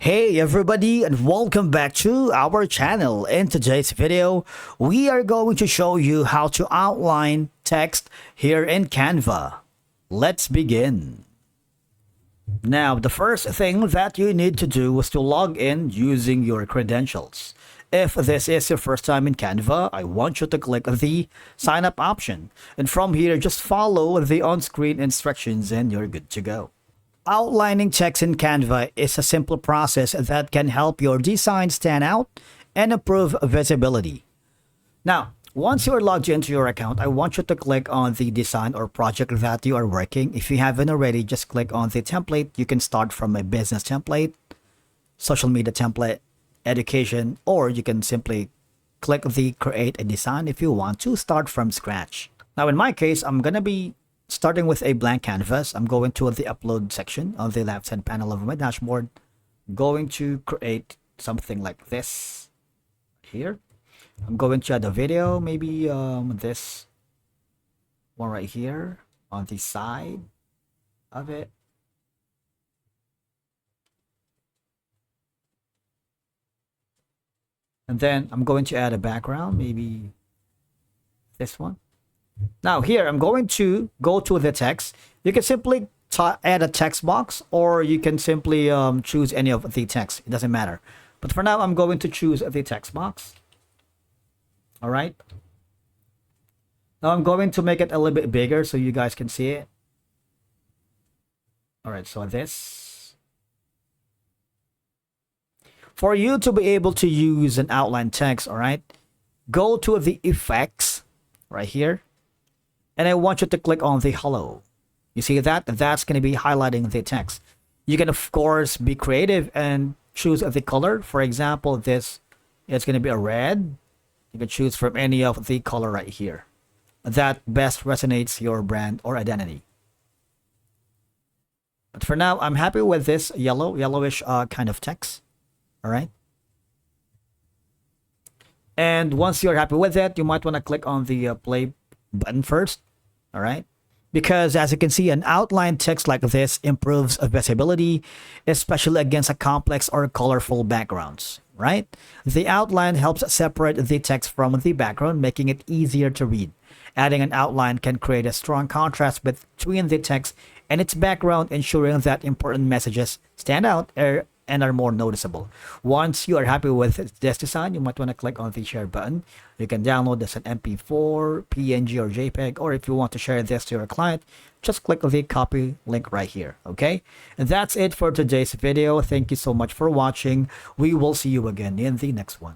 Hey everybody, and welcome back to our channel. In today's video, we are going to show you how to outline text here in Canva. Let's begin. Now, the first thing that you need to do is to log in using your credentials. If this is your first time in Canva, I want you to click the sign up option. And from here, just follow the on-screen instructions and you're good to go. Outlining text in Canva is a simple process that can help your design stand out and improve visibility. Now, once you are logged into your account, I want you to click on the design or project that you are working. If you haven't already, just click on the template. You can start from a business template, social media template, education, or you can simply click the create a design if you want to start from scratch. Now, in my case, I'm going to be starting with a blank canvas. I'm going to the upload section on the left hand panel of my dashboard. I'm going to create something like this here. I'm going to add a video, maybe this one right here on the side of it. And then I'm going to add a background, maybe this one. Now here, I'm going to go to the text. You can simply add a text box, or you can simply choose any of the text. It doesn't matter. But for now, I'm going to choose the text box. All right. Now I'm going to make it a little bit bigger so you guys can see it. All right, so this. For you to be able to use an outline text, all right, go to the effects right here. And I want you to click on the hello. You see that? That's going to be highlighting the text. You can, of course, be creative and choose the color. For example, this is going to be a red. You can choose from any of the color right here that best resonates your brand or identity. But for now, I'm happy with this yellowish kind of text. All right. And once you're happy with it, you might want to click on the play button first. All right, because as you can see, an outline text like this improves visibility, especially against a complex or colorful backgrounds. Right, the outline helps separate the text from the background, making it easier to read. Adding an outline can create a strong contrast between the text and its background, ensuring that important messages stand out and are more noticeable. Once you are happy with this design, you might want to click on the share button. You can download this as an MP4, PNG, or JPEG, or if you want to share this to your client, just click on the copy link right here, okay? And that's it for today's video. Thank you so much for watching. We will see you again in the next one.